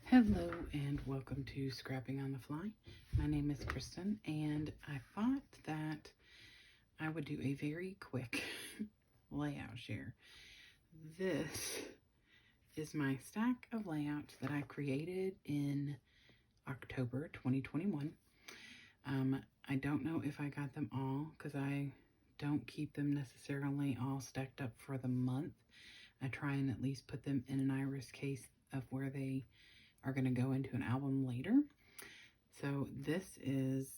Hello and welcome to Scrapping on the Fly. My name is Kristen and I thought that I would do a very quick layout share. This is my stack of layouts that I created in October 2021. I don't know if I got them all because I don't keep them necessarily all stacked up for the month. I try and at least put them in an iris case of where they are going to go into an album later. So this is,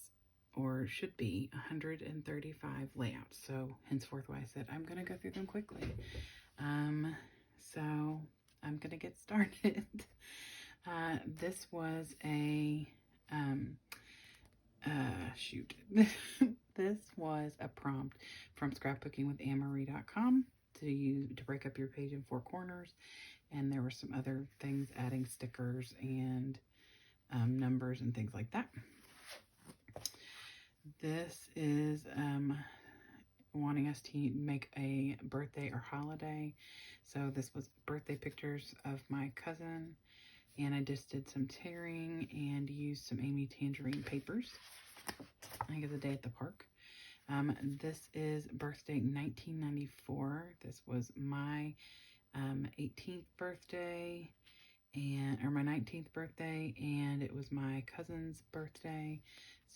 or should be, 135 layouts. So henceforth why I said I'm going to go through them quickly. So I'm going to get started. This was a, this was a prompt from scrapbookingwitannemarie.com to break up your page in 4 corners. And there were some other things, adding stickers and numbers and things like that. This is wanting us to make a birthday or holiday. So this was birthday pictures of my cousin. And I just did some tearing and used some Amy Tangerine papers. I think it's a day at the park. This is birthday 1994. This was my 18th birthday or my 19th birthday, and it was my cousin's birthday.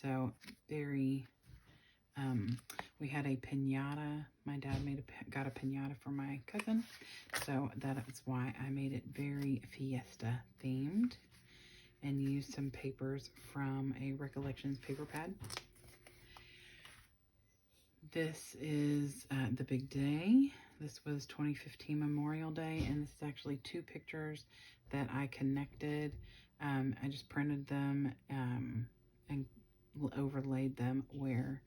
So very we had a piñata. My dad got a piñata for my cousin, so that is why I made it very fiesta themed and used some papers from a Recollections paper pad. This is the big day. This was 2015 Memorial Day, and this is actually 2 pictures that I connected. I just printed them and overlaid them where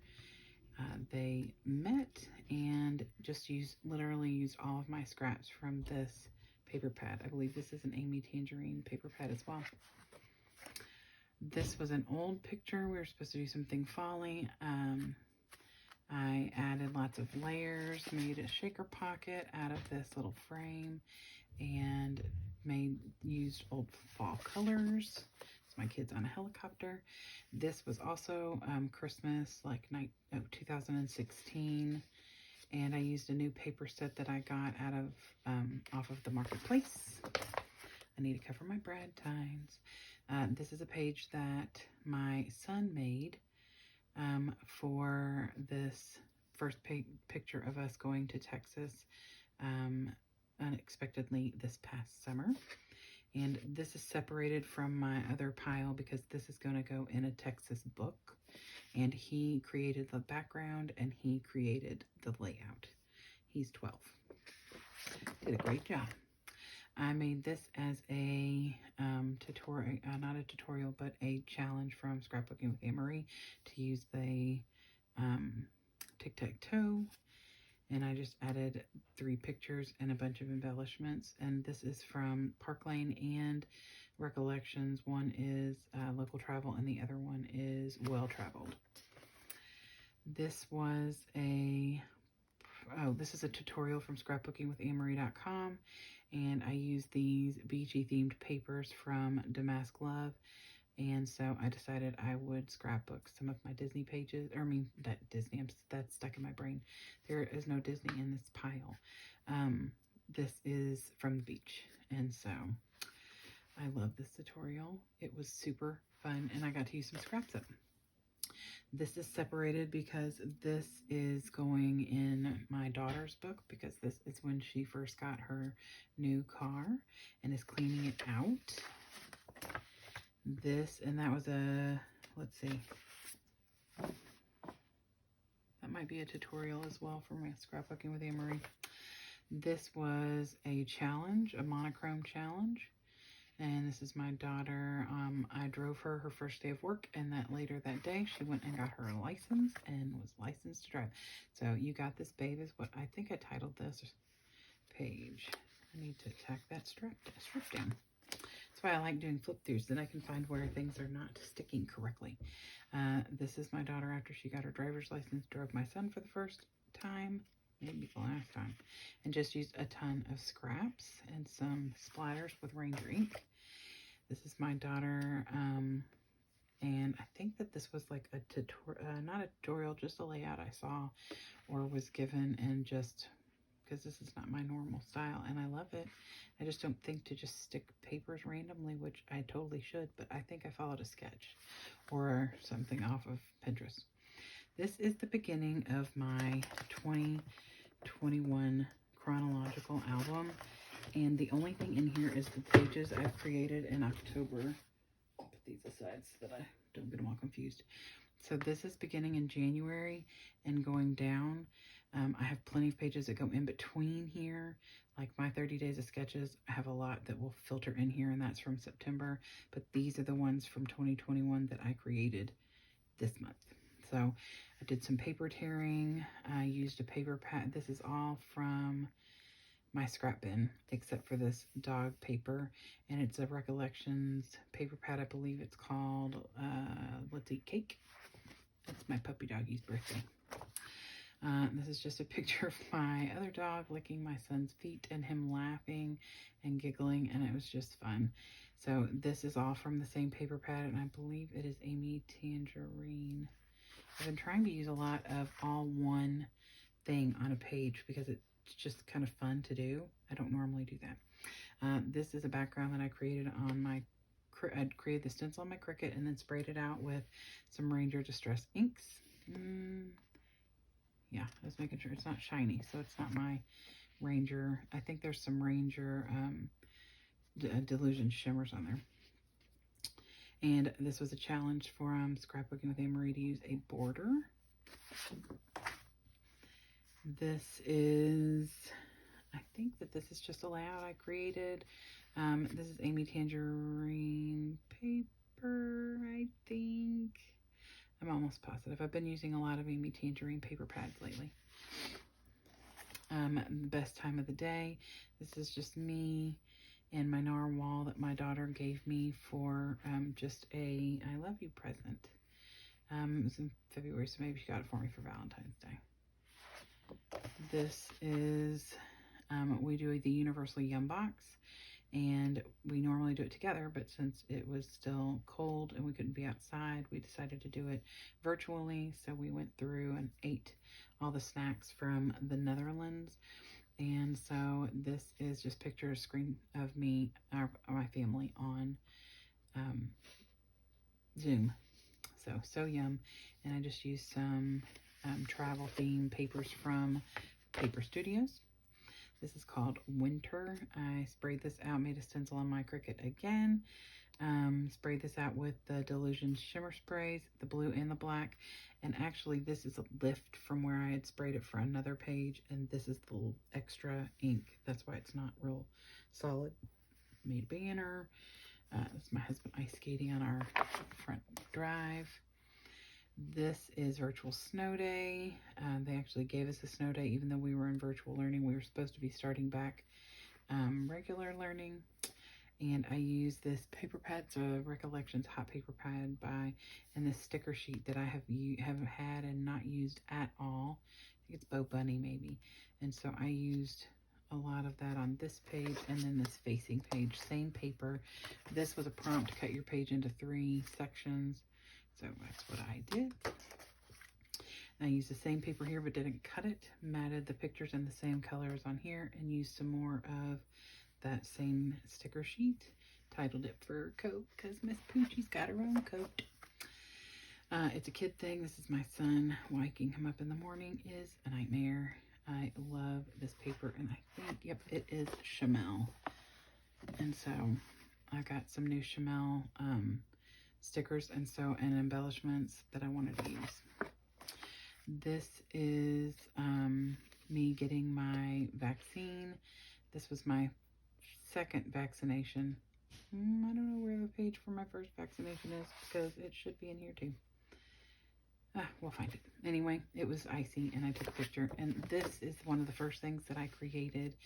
they met, and just literally used all of my scraps from this paper pad. I believe this is an Amy Tangerine paper pad as well. This was an old picture. We were supposed to do something folly. I added lots of layers, made a shaker pocket out of this little frame, and used old fall colors. It's my kids on a helicopter. This was also Christmas, like 2016, and I used a new paper set that I got off of the marketplace. I need to cover my Brad times. This is a page that my son made for this first picture of us going to Texas unexpectedly this past summer. And this is separated from my other pile because this is going to go in a Texas book. And he created the background and he created the layout. He's 12. Did a great job. I made this as a tutorial, not a tutorial, but a challenge from Scrapbooking with Anne-Marie to use the tic-tac-toe. And I just added 3 pictures and a bunch of embellishments. And this is from Park Lane and Recollections. One is Local Travel and the other one is Well Traveled. This was this is a tutorial from scrapbookingwitannemarie.com. And I used these beachy themed papers from Damask Love. And so I decided I would scrapbook some of my Disney pages. That's stuck in my brain. There is no Disney in this pile. This is from the beach. And so I love this tutorial. It was super fun and I got to use some scraps up. This is separated because this is going in my daughter's book because this is when she first got her new car and is cleaning it out. And that was let's see. That might be a tutorial as well for my Scrapbooking with Anne-Marie. This was a challenge, a monochrome challenge. And this is my daughter. I drove her first day of work, and later that day she went and got her license and was licensed to drive. So You Got This, Babe is what I think I titled this page. I need to tack that strip down. That's why I like doing flip throughs, then I can find where things are not sticking correctly. This is my daughter after she got her driver's license, drove my son for the first time, maybe the last time, and just used a ton of scraps and some splatters with Ranger ink. This is my daughter, and I think that this was like a tutorial, not a tutorial, just a layout I saw or was given, and just because this is not my normal style, and I love it. I just don't think to just stick papers randomly, which I totally should, but I think I followed a sketch or something off of Pinterest. This is the beginning of my 2021 chronological album, and the only thing in here is the pages I've created in October. I'll put these aside so that I don't get them all confused. So this is beginning in January and going down. I have plenty of pages that go in between here, like my 30 days of sketches. I have a lot that will filter in here, and that's from September, but these are the ones from 2021 that I created this month. So I did some paper tearing. I used a paper pad. This is all from my scrap bin, except for this dog paper, and it's a Recollections paper pad. I believe it's called Let's Eat Cake. It's my puppy doggy's birthday. This is just a picture of my other dog licking my son's feet and him laughing and giggling, and it was just fun. So this is all from the same paper pad, and I believe it is Amy Tangerine. I've been trying to use a lot of all one thing on a page because it's just kind of fun to do. I don't normally do that. This is a background that I created on my I created the stencil on my Cricut and then sprayed it out with some Ranger Distress inks. Yeah, I was making sure it's not shiny, so it's not my Ranger. I think there's some Ranger Delusion shimmers on there. And this was a challenge for Scrapbooking with Anne-Marie to use a border. This is, I think that this is just a layout I created. This is Amy Tangerine paper, I think. I'm almost positive. I've been using a lot of Amy Tangerine paper pads lately. The best time of the day. This is just me and my narwhal that my daughter gave me for just a I love you present. It was in February, so maybe she got it for me for Valentine's Day. This is, we do the Universal Yum Box, and we normally do it together, but since it was still cold and we couldn't be outside, we decided to do it virtually. So we went through and ate all the snacks from the Netherlands. And so this is just picture screen of me, my family on Zoom. So yum. And I just used some travel theme papers from Paper Studios. This is called Winter. I sprayed this out, made a stencil on my Cricut again. Sprayed this out with the Delusion shimmer sprays, the blue and the black. And actually this is a lift from where I had sprayed it for another page, and this is the little extra ink. That's why it's not real solid. Made a banner. It's my husband ice skating on our front drive. This is Virtual Snow Day. They actually gave us a snow day even though we were in virtual learning. We were supposed to be starting back regular learning. And I use this paper pad, so Recollections hot paper pad and this sticker sheet that I have had and not used at all. I think it's Bo Bunny maybe. And so I used a lot of that on this page and then this facing page, same paper. This was a prompt to cut your page into 3 sections. So that's what I did. I used the same paper here but didn't cut it. Matted the pictures in the same colors on here and used some more of that same sticker sheet. Titled it Fur Coat because Miss Poochie's got her own coat. It's a kid thing. This is my son. Waking him up in the morning is a nightmare. I love this paper, and I think, yep, it is Chamel. And so I got some new Chamel stickers and embellishments that I wanted to use. This is me getting my vaccine. This was my second vaccination. I don't know where the page for my first vaccination is because it should be in here too. We'll find it. Anyway, it was icy and I took a picture. And this is one of the first things that I created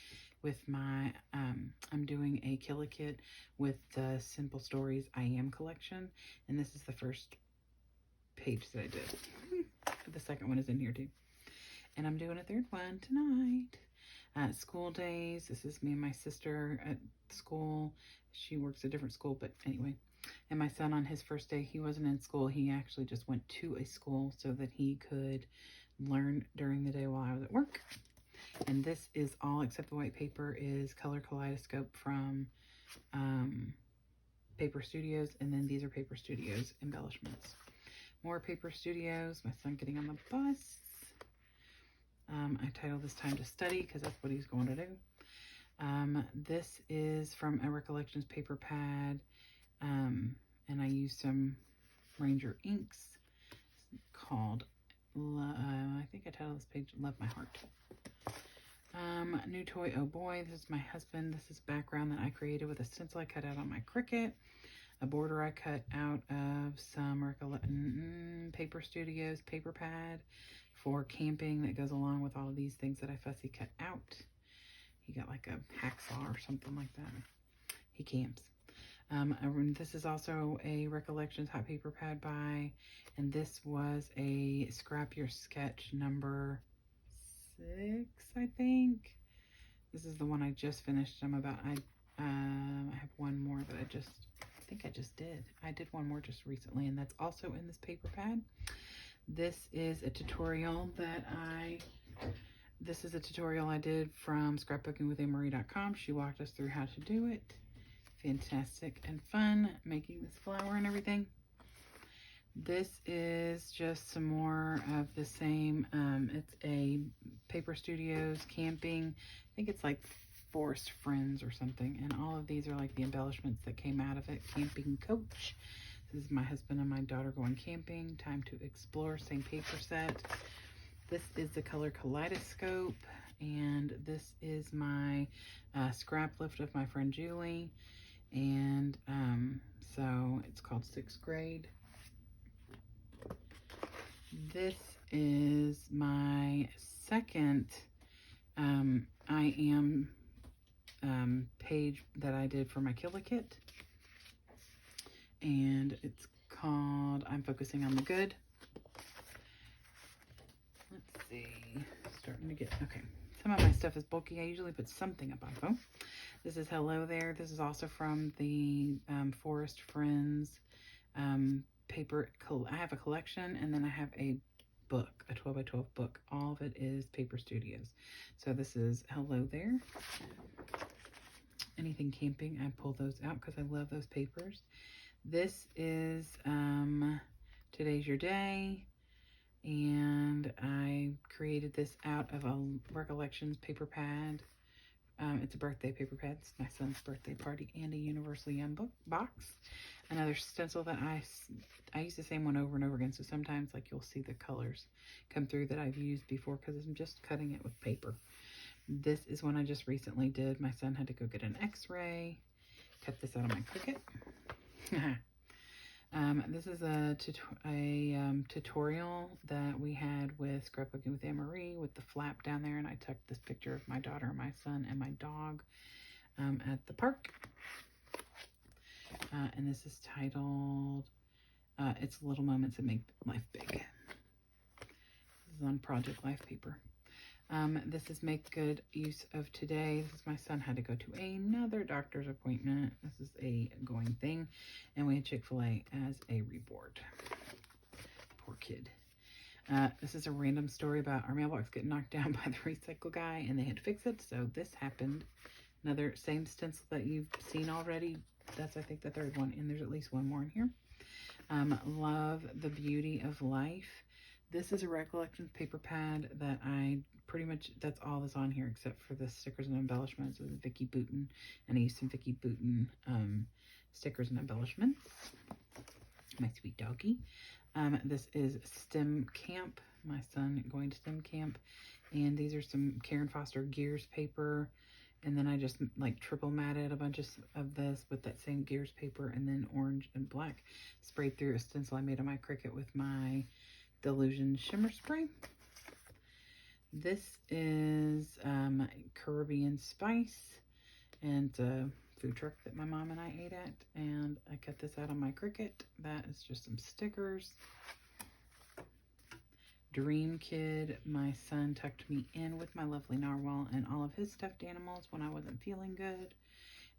with my, I'm doing a Kill-A-Kit with the Simple Stories I Am collection. And this is the first page that I did. The second one is in here too. And I'm doing a third one tonight. School days. This is me and my sister at school. She works a different school, but anyway. And my son, on his first day, he wasn't in school. He actually just went to a school so that he could learn during the day while I was at work. And this is all, except the white paper, is Color Kaleidoscope from Paper Studios. And then these are Paper Studios embellishments. More Paper Studios. My son getting on the bus. I titled this Time to Study because that's what he's going to do. This is from a Recollections paper pad. And I used some Ranger inks called, I think I titled this page, Love My Heart. New toy, oh boy, this is my husband. This is background that I created with a stencil I cut out on my Cricut. A border I cut out of some Paper Studios paper pad for camping that goes along with all of these things that I fussy cut out. He got like a hacksaw or something like that. He camps. This is also a Recollections hot paper pad buy, and this was a Scrap Your Sketch number 6, I think. This is the one I just finished. I have one more that I think I just did. I did one more just recently, and that's also in this paper pad. This is a tutorial that I did from scrapbookingwithanemarie.com. She walked us through how to do it. Fantastic and fun, making this flower and everything. This is just some more of the same. It's a Paper Studios camping. I think it's like Forest Friends or something. And all of these are like the embellishments that came out of it. Camping Coach. This is my husband and my daughter going camping. Time to Explore. Same paper set. This is the Color Kaleidoscope. And this is my scrap lift of my friend Julie. And so it's called 6th grade. This is my second I Am page that I did for my Killikit. And it's called I'm Focusing on the Good. Let's see. Starting to get, okay. Some of my stuff is bulky. I usually put something up on phone. This is Hello There. This is also from the Forest Friends paper. I have a collection, and then I have a book, a 12 by 12 book. All of it is Paper Studios. So this is Hello There. Anything camping, I pull those out because I love those papers. This is Today's Your Day. And I created this out of a Recollections paper pad. It's a birthday paper pad. It's my son's birthday party and a Universal Yum box. Another stencil that I use the same one over and over again. So sometimes like you'll see the colors come through that I've used before because I'm just cutting it with paper. This is one I just recently did. My son had to go get an x-ray. Cut this out of my Cricut. This is a tutorial that we had with Scrapbooking with Anne-Marie with the flap down there, and I took this picture of my daughter, my son, and my dog at the park. And this is titled It's Little Moments That Make Life Big. This is on Project Life paper. This is Make Good Use of Today. This is my son had to go to another doctor's appointment. This is a going thing. And we had Chick-fil-A as a reward. Poor kid. This is a random story about our mailbox getting knocked down by the recycle guy, and they had to fix it. So this happened. Another same stencil that you've seen already. That's, I think, the third one. And there's at least one more in here. Love the Beauty of Life. This is a Recollections paper pad that I pretty much, that's all that's on here except for the stickers and embellishments with Vicky Bouton. And I used some Vicky Bouton stickers and embellishments. My sweet doggy. This is STEM Camp. My son going to STEM Camp. And these are some Karen Foster Gears paper. And then I just like triple matted a bunch of this with that same Gears paper. And then orange and black sprayed through a stencil I made on my Cricut with my Delusion Shimmer Spray. This is Caribbean Spice, and it's a food truck that my mom and I ate at, and I cut this out on my Cricut. That is just some stickers. Dream Kid, my son tucked me in with my lovely narwhal and all of his stuffed animals when I wasn't feeling good.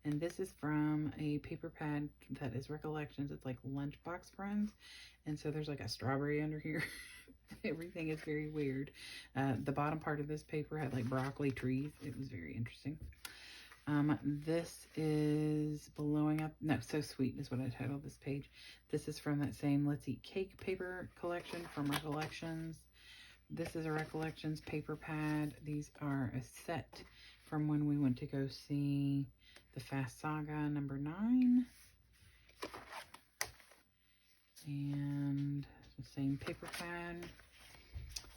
And this is from a paper pad that is Recollections. It's like Lunchbox Friends. And so there's like a strawberry under here. Everything is very weird. The bottom part of this paper had like broccoli trees. It was very interesting. This is Blowing Up. No, So Sweet is what I titled this page. This is from that same Let's Eat Cake paper collection from Recollections. This is a Recollections paper pad. These are a set from when we went to go see The Fast Saga #9. And the same paper pad.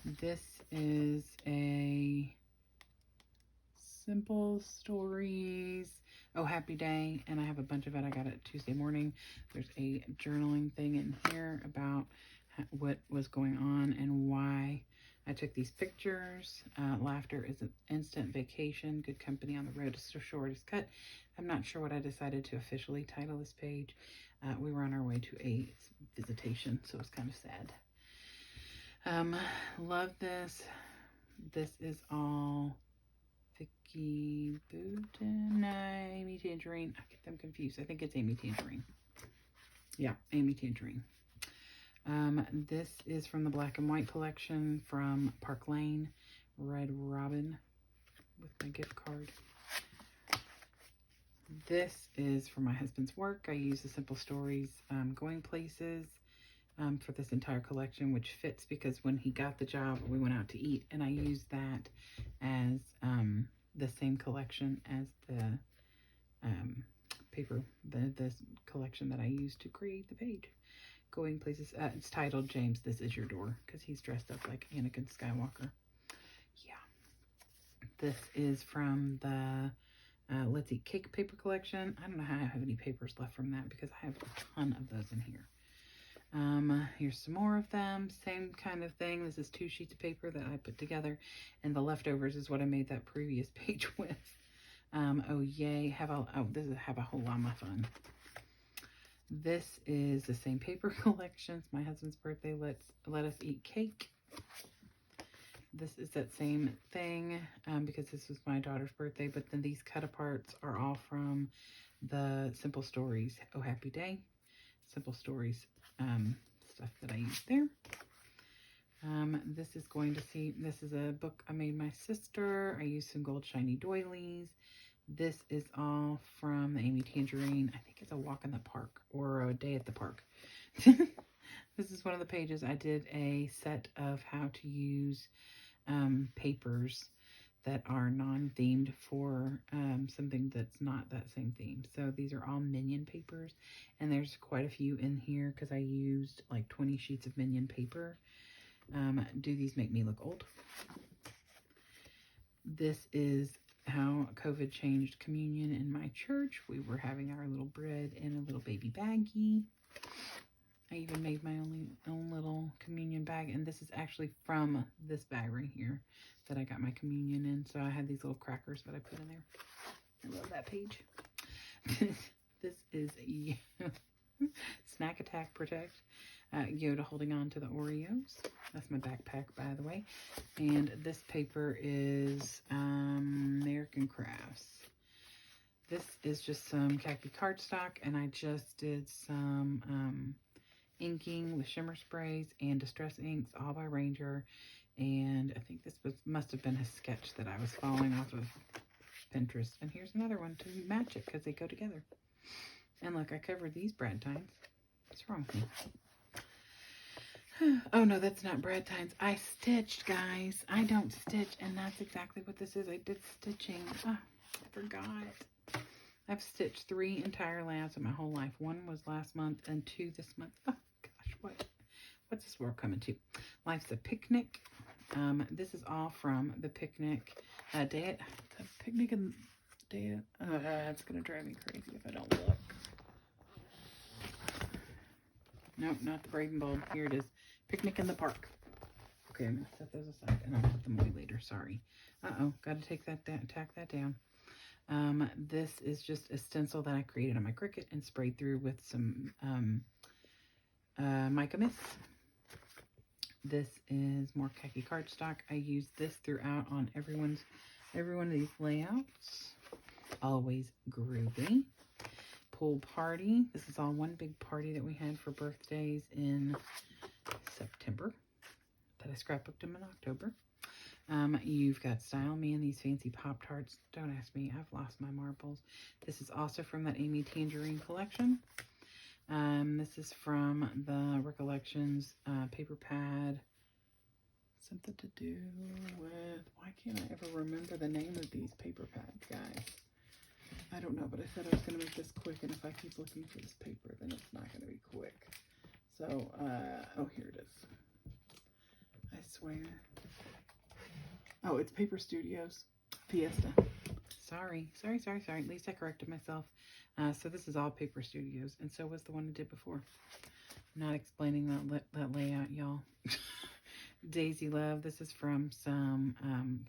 This is a Simple Stories, Oh Happy Day, and I have a bunch of it. I got it Tuesday morning. There's a journaling thing in here about what was going on and why I took these pictures. Laughter is an instant vacation. Good company on the road is so short is cut. I'm not sure what I decided to officially title this page. We were on our way to a visitation, so it was kind of sad. Love this. This is all Vicky Boutin. No, Amy Tangerine. I get them confused. I think it's Amy Tangerine. Yeah, Amy Tangerine. This is from the Black and White collection from Park Lane, Red Robin, with my gift card. This is for my husband's work. I use the Simple Stories Going Places for this entire collection, which fits because when he got the job, we went out to eat, and I used that as the same collection as the paper, this collection that I used to create the page. Going Places. It's titled James, This Is Your Door, because he's dressed up like Anakin Skywalker. Yeah. This is from the Let's Eat Cake paper collection. I don't know how I have any papers left from that because I have a ton of those in here. Here's some more of them. Same kind of thing. This is 2 sheets of paper that I put together, and the leftovers is what I made that previous page with. Oh yay! This is Have a Whole Lot of Fun. This is the same paper collections. My husband's birthday. Let Us Eat Cake. This is that same thing because this was my daughter's birthday. But then these cut aparts are all from the Simple Stories Oh Happy Day. Simple Stories stuff that I used there. This is a book I made my sister. I used some gold shiny doilies. This is all from the Amy Tangerine. I think it's a walk in the park or a day at the park. This is one of the pages. I did a set of how to use papers that are non-themed for something that's not that same theme. So these are all Minion papers, and there's quite a few in here because I used like 20 sheets of Minion paper. Do these make me look old? This is how COVID changed communion in my church. We were having our little bread in a little baby baggie. I even made my own little communion bag, and this is actually from this bag right here that I got my communion in. So I had these little crackers that I put in there. I love that page. This is Snack Attack Protect. Yoda holding on to the Oreos. That's my backpack, by the way. And this paper is American Crafts. This is just some khaki cardstock, and I just did some inking with shimmer sprays and distress inks, all by Ranger. And I think this must have been a sketch that I was following off of Pinterest. And here's another one to match it because they go together. And look, I covered these brad tines. What's wrong with me? Oh no, that's not brad tines. I stitched, guys. I don't stitch, and that's exactly what this is. I did stitching. Oh, I forgot. I've stitched 3 entire layouts in my whole life. 1 was last month and 2 this month. Oh gosh, what's this world coming to? Life's a Picnic. This is all from the picnic day. The picnic and day. It's gonna drive me crazy if I don't look. Nope, not the Brave and Bold. Here it is. Picnic in the Park. Okay, I'm going to set those aside and I'll put them away later. Sorry. Uh-oh. Got to take that down, tack that down. This is just a stencil that I created on my Cricut and sprayed through with some mica mist. This is more khaki cardstock. I used this throughout on every one of these layouts. always groovy. Pool party. This is all one big party that we had for birthdays in September that I scrapbooked them in October. You've got Style Me and these fancy Pop-Tarts. Don't ask me, I've lost my marbles. This is also from that Amy Tangerine collection. This is from the Recollections paper pad. Something to do with, why can't I ever remember the name of these paper pads, guys? I don't know, but I said I was going to make this quick, and if I keep looking for this paper, then it's not going to be quick. So, oh, here it is. I swear. Oh, it's Paper Studios Fiesta. Sorry. At least I corrected myself. So this is all Paper Studios, and so was the one I did before. I'm not explaining that layout, y'all. Daisy Love. This is from some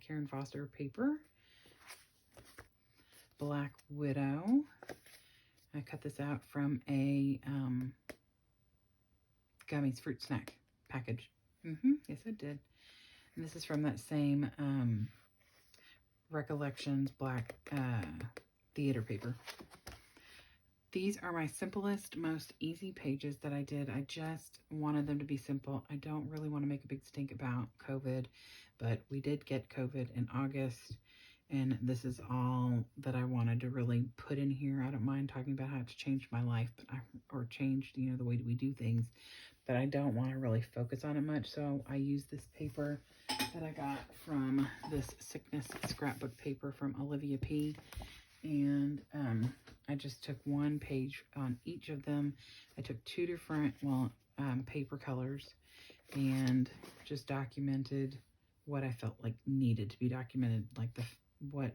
Karen Foster paper. Black Widow. I cut this out from a gummies fruit snack package. Yes, I did. And this is from that same Recollections black theater paper. These are my simplest, most easy pages that I did. I just wanted them to be simple. I don't really want to make a big stink about COVID, but we did get COVID in August, and this is all that I wanted to really put in here. I don't mind talking about how it's changed my life, but or changed, the way we do things, but I don't want to really focus on it much. So I use this paper that I got from this Sickness scrapbook paper from Olivia P. And I just took one page on each of them. I took two different, paper colors, and just documented what I felt like needed to be documented, like what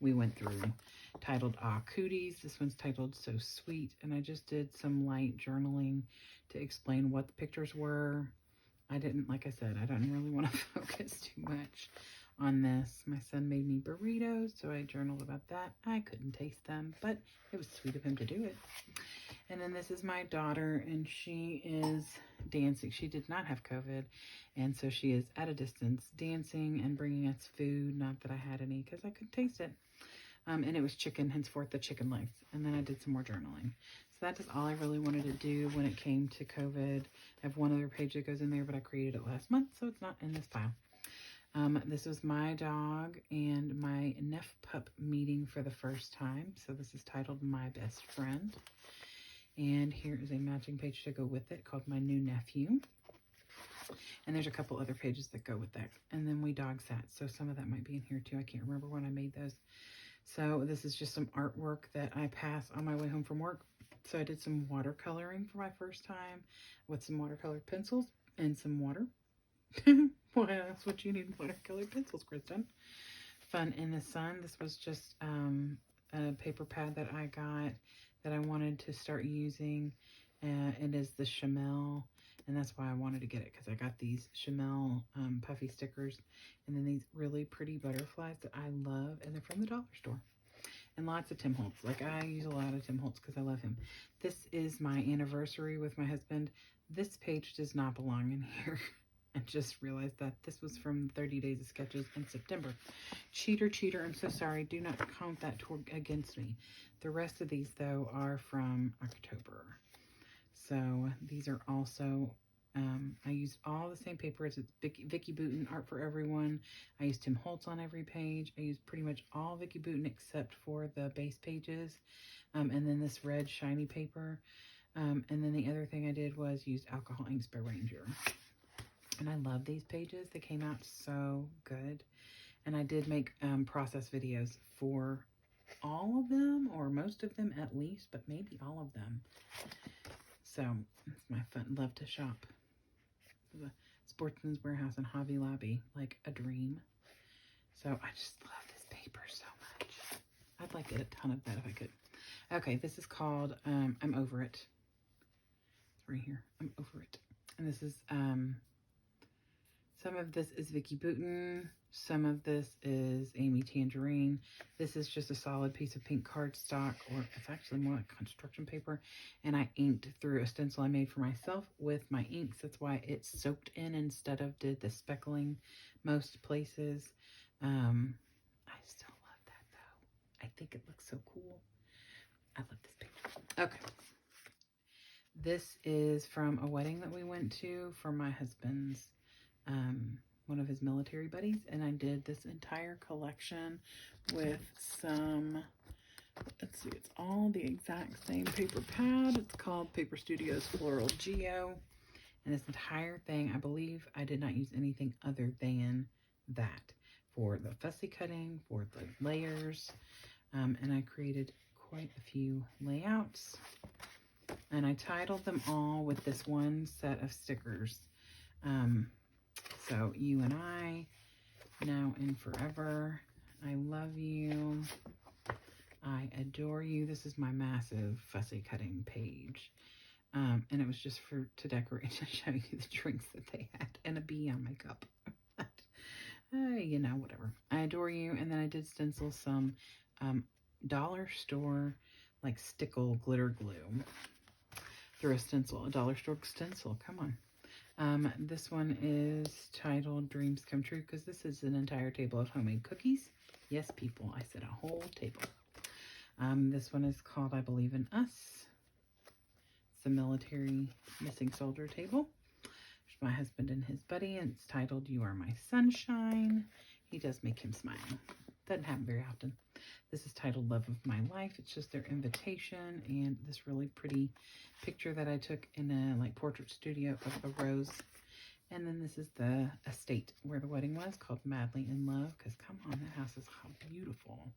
we went through. Titled Ah Cooties. This one's titled So Sweet, and I just did some light journaling to explain what the pictures were. Like I said, I don't really want to focus too much on this. My son made me burritos, so I journaled about that. I couldn't taste them, but it was sweet of him to do it. And then this is my daughter, and she is dancing. She did not have COVID, and so she is at a distance dancing and bringing us food. Not that I had any, because I couldn't taste it. And it was chicken, henceforth the chicken legs. And then I did some more journaling. So that is all I really wanted to do when it came to COVID. I have one other page that goes in there, but I created it last month, so it's not in this pile. This was my dog and my Neff pup meeting for the first time. So this is titled My Best Friend. And here is a matching page to go with it called My New Nephew. And there's a couple other pages that go with that. And then we dog sat. So some of that might be in here too. I can't remember when I made those. So this is just some artwork that I pass on my way home from work. So I did some watercoloring for my first time with some watercolor pencils and some water. What else would you need watercolor pencils, Kristen? Fun in the Sun. This was just a paper pad that I got that I wanted to start using. It is the Chamel, and that's why I wanted to get it, because I got these Chamel puffy stickers, and then these really pretty butterflies that I love, and they're from the dollar store. And lots of Tim Holtz. Like, I use a lot of Tim Holtz because I love him. This is my anniversary with my husband. This page does not belong in here. I just realized that this was from 30 Days of Sketches in September. Cheater, I'm so sorry. Do not count that against me. The rest of these, though, are from October. So these are also, I used all the same paper. It's Vicky Boutin Art for Everyone. I used Tim Holtz on every page. I used pretty much all Vicky Boutin except for the base pages. And then this red shiny paper. And then the other thing I did was use Alcohol Inks by Ranger. And I love these pages. They came out so good. And I did make process videos for all of them, or most of them at least, but maybe all of them. So it's my fun. Love to shop. The Sportsman's Warehouse and Hobby Lobby, like a dream. So I just love this paper so much. I'd like to get a ton of that if I could. Okay, this is called I'm Over It. It's right here. I'm Over It. And this is some of this is Vicky Boutin. Some of this is Amy Tangerine. This is just a solid piece of pink cardstock, or it's actually more like construction paper. And I inked through a stencil I made for myself with my inks. That's why it's soaked in instead of did the speckling most places. I still love that though. I think it looks so cool. I love this picture. Okay. This is from a wedding that we went to for my husband's, one of his military buddies. And I did this entire collection with some, let's see, it's all the exact same paper pad. It's called Paper Studios Floral Geo. And this entire thing, I believe I did not use anything other than that for the fussy cutting, for the layers. And I created quite a few layouts. And I titled them all with this one set of stickers. So, you and I, now and forever. I love you. I adore you. This is my massive fussy cutting page. And it was just to decorate, to show you the drinks that they had, and a bee on my cup. You know, whatever. I adore you. And then I did stencil some dollar store, like stickle glitter glue through a stencil, a dollar store stencil. Come on. This one is titled Dreams Come True, because this is an entire table of homemade cookies. Yes, people, I said a whole table. This one is called I Believe in Us. It's the military missing soldier table. There's my husband and his buddy, and it's titled You Are My Sunshine. He does make him smile. Doesn't happen very often. This is titled Love of My Life. It's just their invitation, and this really pretty picture that I took in a like portrait studio of a rose. And then this is the estate where the wedding was, called Madly in Love, because come on, that house is how beautiful.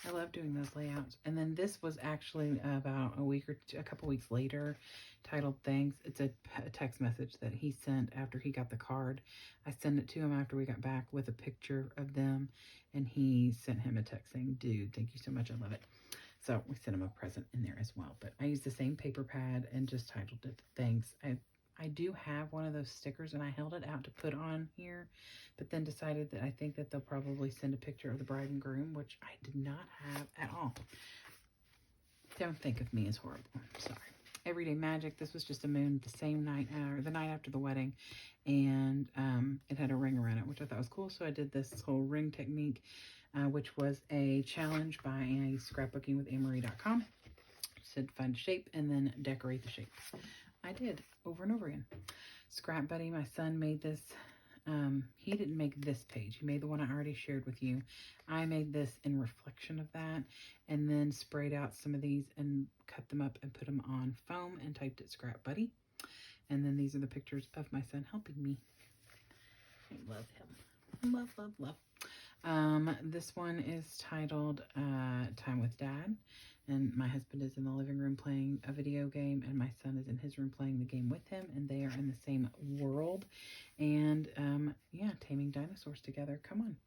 I love doing those layouts. And then this was actually about a couple weeks later, titled Thanks. It's a text message that he sent after he got the card. I sent it to him after we got back with a picture of them, and he sent him a text saying, dude, thank you so much, I love it. So we sent him a present in there as well. But I used the same paper pad and just titled it Thanks. I do have one of those stickers, and I held it out to put on here, but then decided that I think that they'll probably send a picture of the bride and groom, which I did not have at all. Don't think of me as horrible. Sorry. Everyday Magic. This was just a moon the same night, or the night after the wedding, and it had a ring around it, which I thought was cool. So I did this whole ring technique, which was a challenge by scrapbooking.com. Said find a shape and then decorate the shape. I did over and over again. Scrap Buddy, my son, made this. He didn't make this page. He made the one I already shared with you. I made this in reflection of that, and then sprayed out some of these and cut them up and put them on foam and typed it Scrap Buddy. And then these are the pictures of my son helping me. I love him. Love, love, love. This one is titled Time with Dad. And my husband is in the living room playing a video game, and my son is in his room playing the game with him, and they are in the same world. And yeah, taming dinosaurs together. Come on.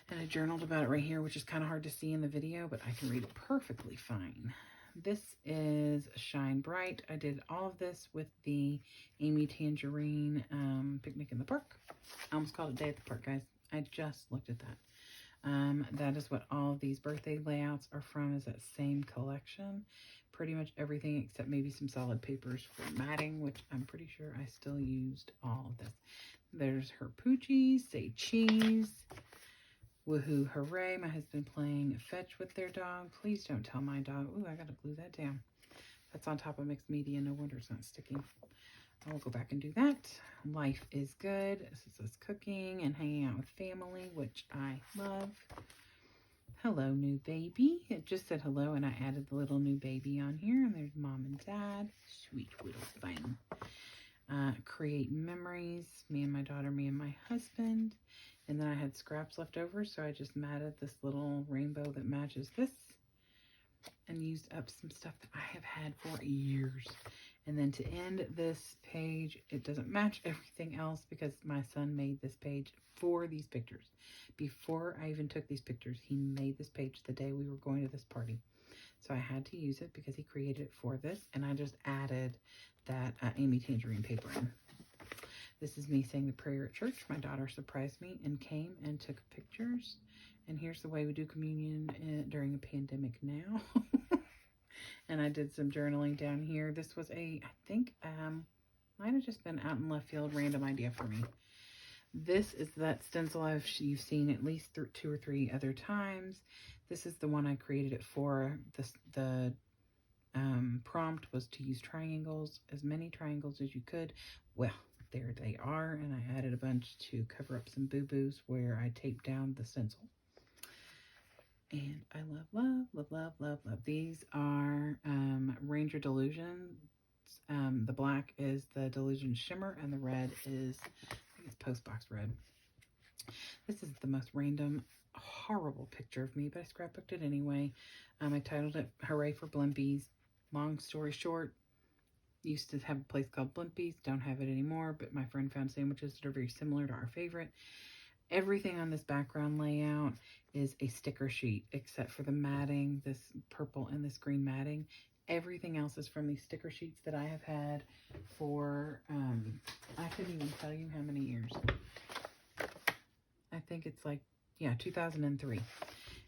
And I journaled about it right here, which is kind of hard to see in the video, but I can read it perfectly fine. This is Shine Bright. I did all of this with the Amy Tangerine Picnic in the Park. I almost called it Day at the Park, guys. I just looked at that. That is what all of these birthday layouts are from, is that same collection. Pretty much everything except maybe some solid papers for matting, which I'm pretty sure I still used all of this. There's her Poochies, Say Cheese, Woohoo Hooray, my husband playing fetch with their dog. Please don't tell my dog. Ooh, I gotta glue that down. That's on top of mixed media. No wonder it's not sticking. I'll go back and do that. Life is Good. This is us cooking and hanging out with family, which I love. Hello, new baby. It just said hello, and I added the little new baby on here. And there's mom and dad. Sweet little thing. Create memories. Me and my daughter, me and my husband. And then I had scraps left over, so I just matted this little rainbow that matches this. And used up some stuff that I have had for years. And then to end this page, it doesn't match everything else because my son made this page for these pictures. Before I even took these pictures, he made this page the day we were going to this party. So I had to use it because he created it for this. And I just added that Amy Tangerine paper in. This is me saying the prayer at church. My daughter surprised me and came and took pictures. And here's the way we do communion during a pandemic now. And I did some journaling down here. This was I think, might have just been out in left field, random idea for me. This is that stencil you've seen at least 2 or 3 other times. This is the one I created it for. The prompt was to use triangles, as many triangles as you could. Well, there they are, and I added a bunch to cover up some boo-boos where I taped down the stencil. And I love, love, love, love, love, love. These are Ranger Delusion. The black is the Delusion Shimmer, and the red is, I think it's Postbox Red. This is the most random, horrible picture of me, but I scrapbooked it anyway. I titled it Hooray for Blimpies. Long story short, used to have a place called Blimpies, don't have it anymore, but my friend found sandwiches that are very similar to our favorite. Everything on this background layout is a sticker sheet, except for the matting, this purple and this green matting. Everything else is from these sticker sheets that I have had for, I couldn't even tell you how many years. I think it's like, yeah, 2003.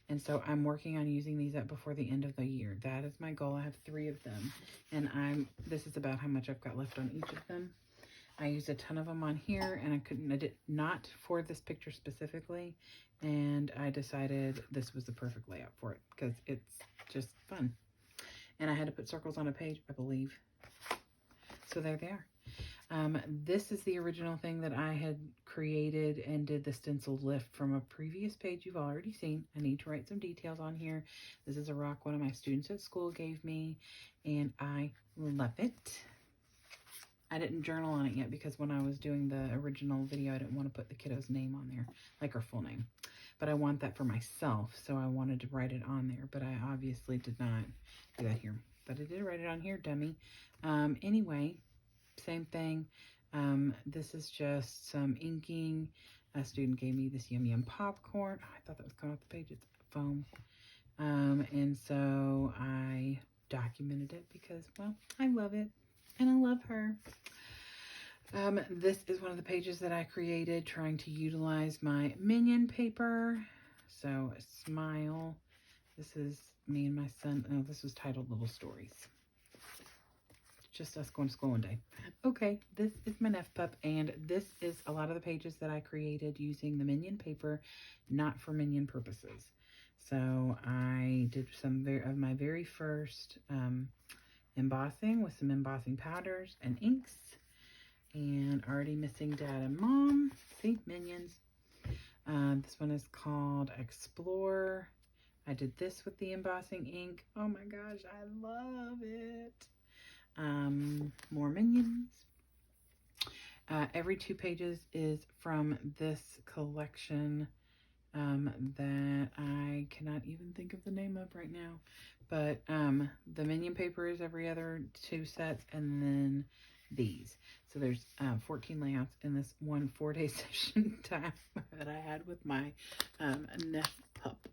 And so I'm working on using these up before the end of the year. That is my goal. I have 3 of them. And this is about how much I've got left on each of them. I used a ton of them on here, and I did not for this picture specifically. And I decided this was the perfect layout for it because it's just fun. And I had to put circles on a page, I believe. So there they are. This is the original thing that I had created and did the stencil lift from a previous page you've already seen. I need to write some details on here. This is a rock one of my students at school gave me, and I love it. I didn't journal on it yet because when I was doing the original video, I didn't want to put the kiddo's name on there, like her full name. But I want that for myself, so I wanted to write it on there, but I obviously did not do that here. But I did write it on here, dummy. Anyway, same thing. This is just some inking. A student gave me this Yum Yum popcorn. Oh, I thought that was coming off the page. It's foam. And so I documented it because, well, I love it and I love her. This is one of the pages that I created trying to utilize my Minion paper. So smile. This is me and my son. Oh, this was titled Little Stories. Just us going to school one day. Okay, this is my Neff Pup, and this is a lot of the pages that I created using the Minion paper, not for Minion purposes. So I did some of my very first embossing with some embossing powders and inks, and already missing Dad and Mom. See, Minions. This one is called Explore. I did this with the embossing ink. Oh my gosh, I love it. More Minions. Every 2 pages is from this collection that I cannot even think of the name of right now. But the Minion paper is every other 2 sets, and then these. So there's 14 layouts in this one 4-day session time that I had with my Neff Pup.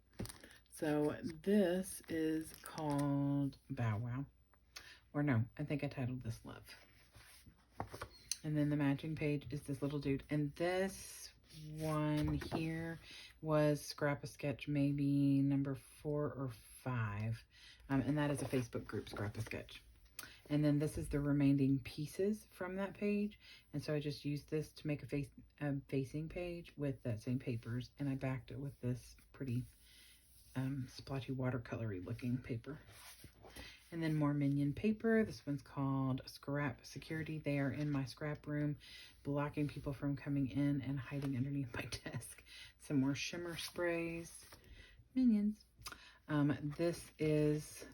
So this is called Bow Wow. Or no, I think I titled this Love. And then the matching page is this little dude. And this one here was Scrap-A-Sketch, maybe number 4 or 5. And that is a Facebook group, Scrap-A-Sketch. And then this is the remaining pieces from that page. And so I just used this to make a facing page with that same papers. And I backed it with this pretty splotchy watercolory looking paper. And then more Minion paper. This one's called Scrap Security. They are in my scrap room, blocking people from coming in and hiding underneath my desk. Some more shimmer sprays. Minions. This is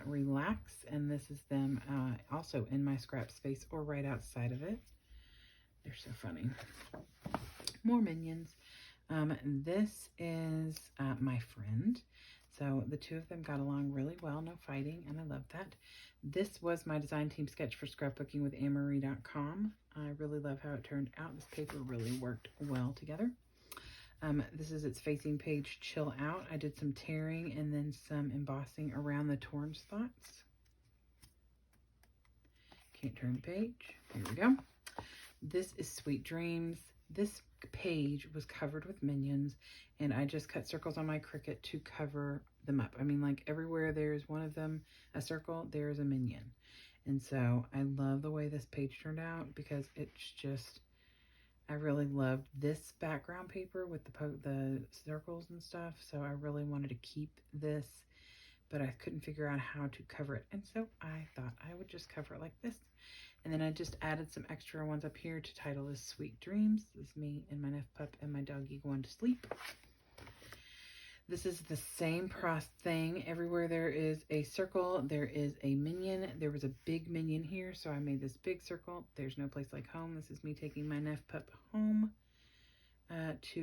Relax, and this is them also in my scrap space or right outside of it. They're so funny. More Minions. This is My Friend. So the 2 of them got along really well, no fighting, and I love that. This was my design team sketch for scrapbooking with Annemarie.com. I really love how it turned out. This paper really worked well together. This is its facing page, Chill Out. I did some tearing and then some embossing around the torn spots. Can't turn the page. Here we go. This is Sweet Dreams. This page was covered with Minions, and I just cut circles on my Cricut to cover them up. I mean, like everywhere there's one of them, a circle, there's a Minion. And so I love the way this page turned out because it's just, I really loved this background paper with the circles and stuff, so I really wanted to keep this, but I couldn't figure out how to cover it, and so I thought I would just cover it like this. And then I just added some extra ones up here to title this Sweet Dreams. This is me and my Neff pup and my doggy going to sleep. This is the same thing. Everywhere there is a circle, there is a minion. There was a big minion here, so I made this big circle. There's no place like home. This is me taking my Neff pup home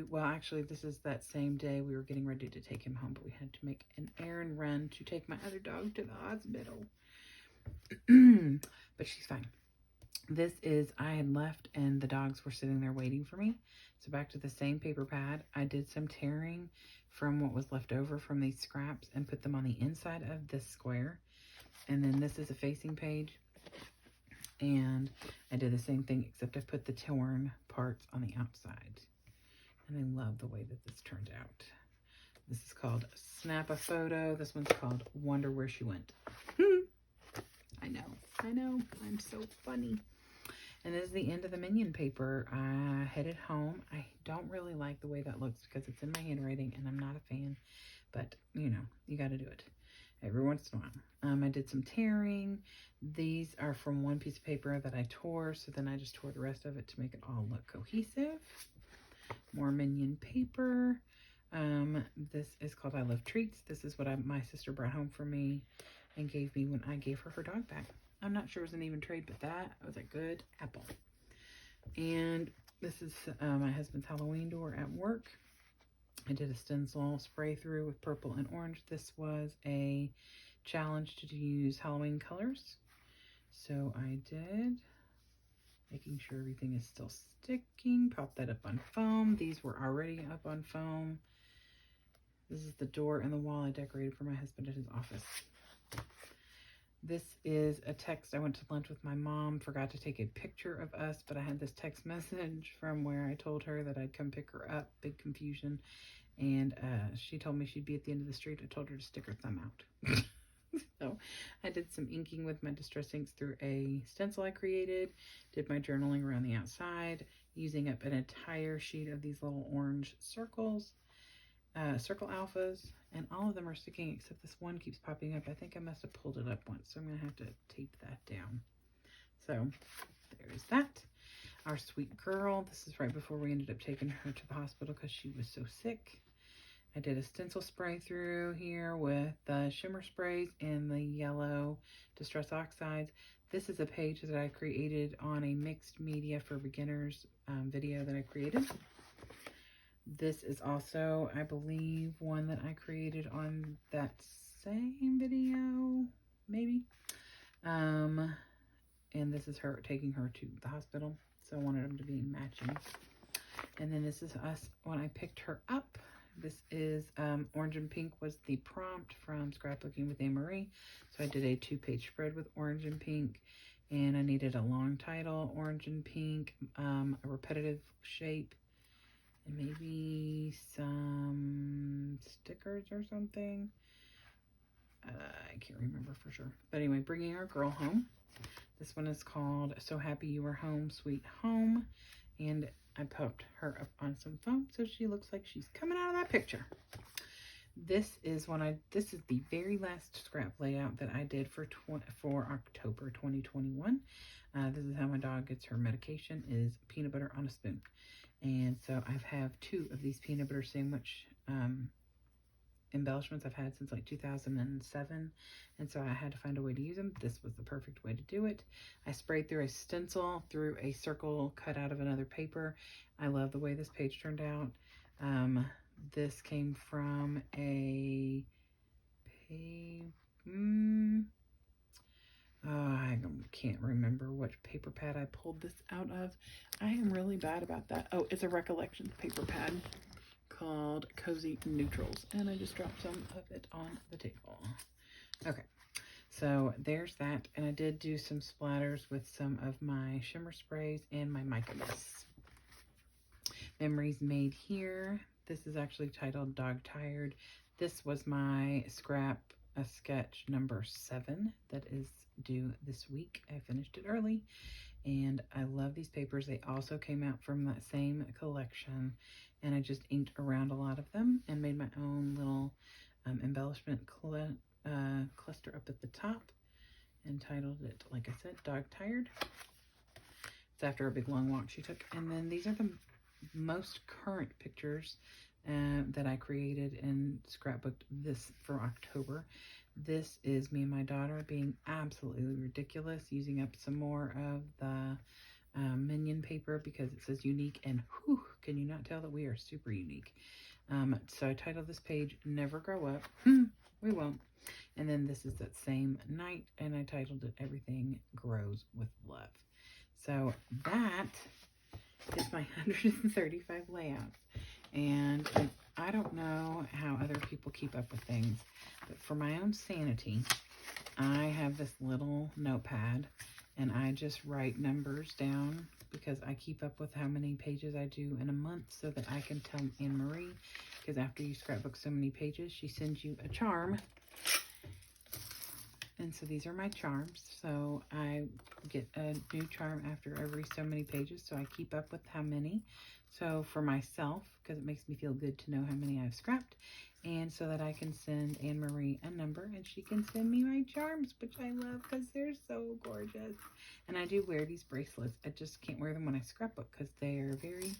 well, actually, this is that same day we were getting ready to take him home, but we had to make an errand run to take my other dog to the hospital. But she's fine. This is, I had left and the dogs were sitting there waiting for me. So back to the same paper pad. I did some tearing from what was left over from these scraps and put them on the inside of this square. And then this is a facing page. And I did the same thing, except I put the torn parts on the outside. And I love the way that this turned out. This is called Snap a Photo. This one's called Wonder Where She Went. I know, I'm so funny. And this is the end of the minion paper. I headed home. I don't really like the way that looks because it's in my handwriting and I'm not a fan, but you know, you got to do it every once in a while. I did some tearing. These are from one piece of paper that I tore, so then I just tore the rest of it to make it all look cohesive. More minion paper. This is called I Love Treats. This is what my sister brought home for me and gave me when I gave her dog back. I'm not sure it was an even trade, but that was a good apple. And this is my husband's Halloween door at work. I did a stencil spray through with purple and orange. This was a challenge to use Halloween colors. So I did, making sure everything is still sticking. Pop that up on foam. These were already up on foam. This is the door and the wall I decorated for my husband at his office. This is a text. I went to lunch with my mom, forgot to take a picture of us, but I had this text message from where I told her that I'd come pick her up. Big confusion. And she told me she'd be at the end of the street. I told her to stick her thumb out. So I did some inking with my Distress Inks through a stencil I created. Did my journaling around the outside, using up an entire sheet of these little orange circles. Circle alphas, and all of them are sticking except this one keeps popping up. I think I must have pulled it up once, so I'm going to have to tape that down. So there's that. Our sweet girl. This is right before we ended up taking her to the hospital because she was so sick. I did a stencil spray through here with the shimmer sprays and the yellow Distress Oxides. This is a page that I created on a mixed media for beginners video that I created. This is also, I believe, one that I created on that same video, maybe. And this is her taking her to the hospital. So I wanted them to be matching. And then this is us when I picked her up. This is Orange and Pink was the prompt from Scrapbooking with Anne-Marie. So I did a 2-page spread with orange and pink. And I needed a long title, orange and pink, a repetitive shape, and maybe some stickers or something. I can't remember for sure. But anyway, bringing our girl home. This one is called So Happy You Are Home, Sweet Home. And I popped her up on some foam so she looks like she's coming out of that picture. This is the very last scrap layout that I did for October 2021. This is how my dog gets her medication, is peanut butter on a spoon. And so I have 2 of these peanut butter sandwich embellishments I've had since like 2007. And so I had to find a way to use them. This was the perfect way to do it. I sprayed through a stencil through a circle cut out of another paper. I love the way this page turned out. This came from a I can't remember which paper pad I pulled this out of. I am really bad about that. Oh, it's a Recollections paper pad called Cozy Neutrals, and I just dropped some of it on the table. Okay, so there's that, and I did do some splatters with some of my shimmer sprays and my mica mist. Memories made here. This is actually titled Dog Tired. This was my sketch number 7 that is due this week. I finished it early, and I love these papers. They also came out from that same collection, and I just inked around a lot of them and made my own little embellishment cluster up at the top, entitled it, like I said, Dog Tired. It's after a big long walk she took. And then these are the most current pictures that I created and scrapbooked this for October. This is me and my daughter being absolutely ridiculous, using up some more of the Minion paper because it says unique, and whew, can you not tell that we are super unique? So I titled this page, Never Grow Up. We won't. And then this is that same night, and I titled it Everything Grows with Love. So that is my 135 layouts. And I don't know how other people keep up with things, but for my own sanity, I have this little notepad, and I just write numbers down because I keep up with how many pages I do in a month so that I can tell Anne Marie, because after you scrapbook so many pages, she sends you a charm. And so these are my charms. So I get a new charm after every so many pages, so I keep up with how many. So for myself, because it makes me feel good to know how many I've scrapped, and so that I can send Anne Marie a number and she can send me my charms, which I love because they're so gorgeous. And I do wear these bracelets. I just can't wear them when I scrapbook because they are very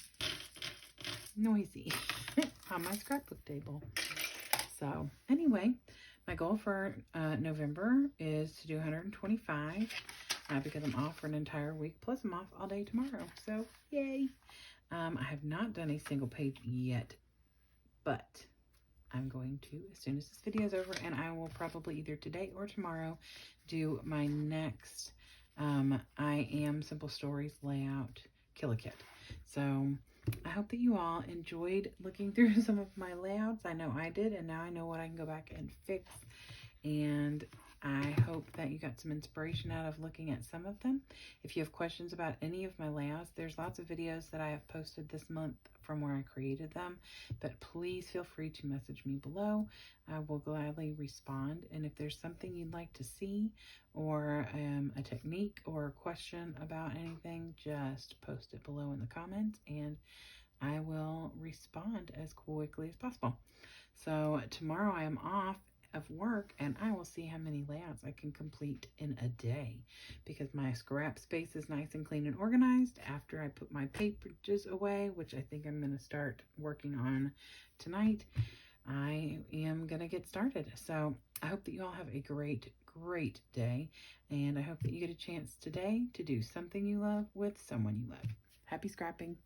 noisy on my scrapbook table. So anyway, my goal for November is to do 125 because I'm off for an entire week, plus I'm off all day tomorrow. So yay! I have not done a single page yet, but I'm going to as soon as this video is over, and I will probably either today or tomorrow do my next I Am Simple Stories layout Kill-A-Kit. So I hope that you all enjoyed looking through some of my layouts. I know I did, and now I know what I can go back and fix. And I hope that you got some inspiration out of looking at some of them. If you have questions about any of my layouts, there's lots of videos that I have posted this month from where I created them, but please feel free to message me below. I will gladly respond. And if there's something you'd like to see, or a technique or a question about anything, just post it below in the comments and I will respond as quickly as possible. So tomorrow I am off of work, and I will see how many layouts I can complete in a day, because my scrap space is nice and clean and organized after I put my pages away, which I think I'm going to start working on tonight. I am going to get started. So I hope that you all have a great day, and I hope that you get a chance today to do something you love with someone you love. Happy scrapping.